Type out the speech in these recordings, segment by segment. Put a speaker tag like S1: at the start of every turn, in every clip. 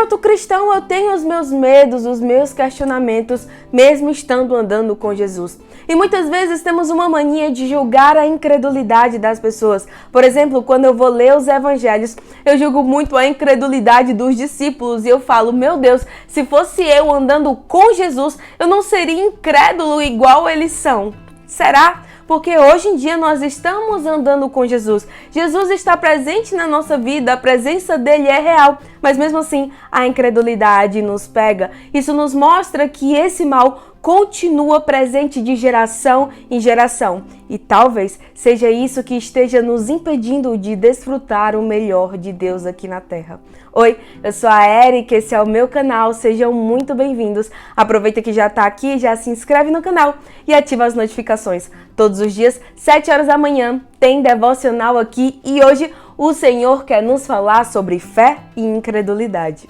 S1: enquanto cristão, eu tenho os meus medos, os meus questionamentos, mesmo estando andando com Jesus. E muitas vezes temos uma mania de julgar a incredulidade das pessoas. Por exemplo, quando eu vou ler os evangelhos, eu julgo muito a incredulidade dos discípulos e eu falo, meu Deus, se fosse eu andando com Jesus, eu não seria incrédulo igual eles são. Será? Porque hoje em dia nós estamos andando com Jesus. Jesus está presente na nossa vida, a presença dele é real. Mas mesmo assim, a incredulidade nos pega. Isso nos mostra que esse mal continua presente de geração em geração. E talvez seja isso que esteja nos impedindo de desfrutar o melhor de Deus aqui na Terra. Oi, eu sou a Erika, esse é o meu canal, sejam muito bem-vindos. Aproveita que já está aqui, já se inscreve no canal e ativa as notificações. Todos os dias, 7 horas da manhã, tem devocional aqui e hoje o Senhor quer nos falar sobre fé e incredulidade.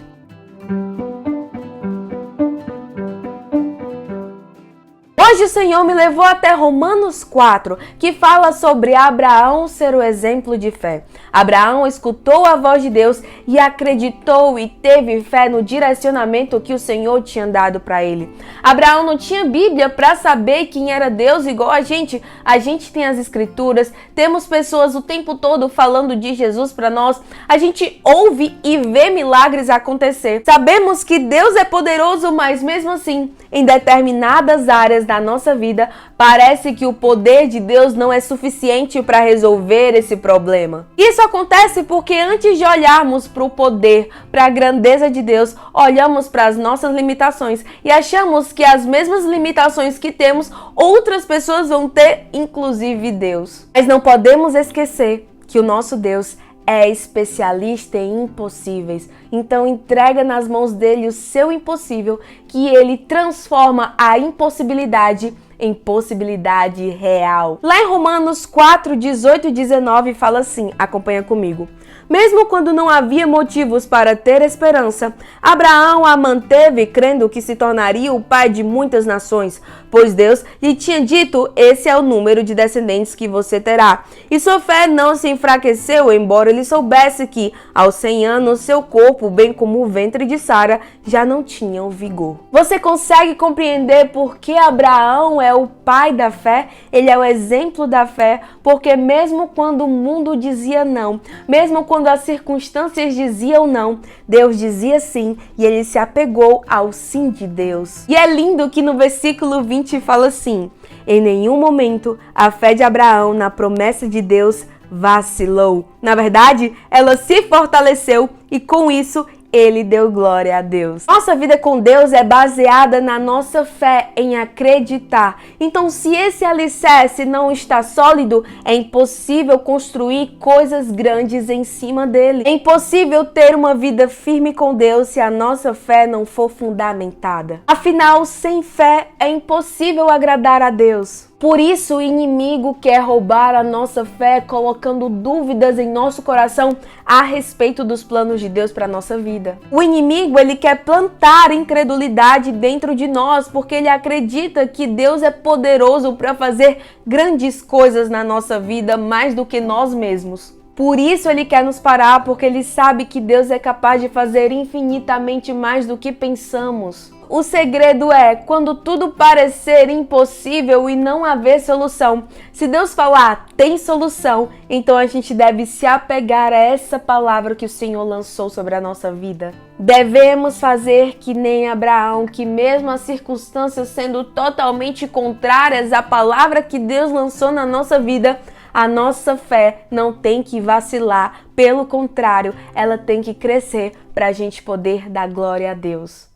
S1: Hoje o Senhor me levou até Romanos 4, que fala sobre Abraão ser o exemplo de fé. Abraão escutou a voz de Deus e acreditou e teve fé no direcionamento que o Senhor tinha dado para ele. Abraão não tinha Bíblia para saber quem era Deus igual a gente. A gente tem as Escrituras, temos pessoas o tempo todo falando de Jesus para nós. A gente ouve e vê milagres acontecer. Sabemos que Deus é poderoso, mas mesmo assim, em determinadas áreas da nossa vida, parece que o poder de Deus não é suficiente para resolver esse problema. Isso acontece porque antes de olharmos para o poder, para a grandeza de Deus, olhamos para as nossas limitações e achamos que as mesmas limitações que temos, outras pessoas vão ter, inclusive Deus. Mas não podemos esquecer que o nosso Deus é especialista em impossíveis. Então entrega nas mãos dele o seu impossível, que ele transforma a impossibilidade em possibilidade real. Lá em Romanos 4, 18 e 19 fala assim, acompanha comigo. Mesmo quando não havia motivos para ter esperança, Abraão a manteve crendo que se tornaria o pai de muitas nações, pois Deus lhe tinha dito, esse é o número de descendentes que você terá. E sua fé não se enfraqueceu, embora ele soubesse que, aos 100 anos, seu corpo, bem como o ventre de Sara, já não tinham vigor. Você consegue compreender por que Abraão é o pai da fé? Ele é o exemplo da fé, porque mesmo quando o mundo dizia não, mesmo quando as circunstâncias diziam não, Deus dizia sim e ele se apegou ao sim de Deus. E é lindo que no versículo 20 fala assim, em nenhum momento a fé de Abraão na promessa de Deus vacilou. Na verdade, ela se fortaleceu e com isso ele deu glória a Deus. Nossa vida com Deus é baseada na nossa fé em acreditar. Então, se esse alicerce não está sólido, é impossível construir coisas grandes em cima dele. É impossível ter uma vida firme com Deus se a nossa fé não for fundamentada. Afinal, sem fé é impossível agradar a Deus. Por isso o inimigo quer roubar a nossa fé, colocando dúvidas em nosso coração a respeito dos planos de Deus para a nossa vida. O inimigo, ele quer plantar incredulidade dentro de nós, porque ele acredita que Deus é poderoso para fazer grandes coisas na nossa vida, mais do que nós mesmos. Por isso ele quer nos parar, porque ele sabe que Deus é capaz de fazer infinitamente mais do que pensamos. O segredo é, quando tudo parecer impossível e não haver solução, se Deus falar, tem solução, então a gente deve se apegar a essa palavra que o Senhor lançou sobre a nossa vida. Devemos fazer que nem Abraão, que mesmo as circunstâncias sendo totalmente contrárias à palavra que Deus lançou na nossa vida, a nossa fé não tem que vacilar, pelo contrário, ela tem que crescer para a gente poder dar glória a Deus.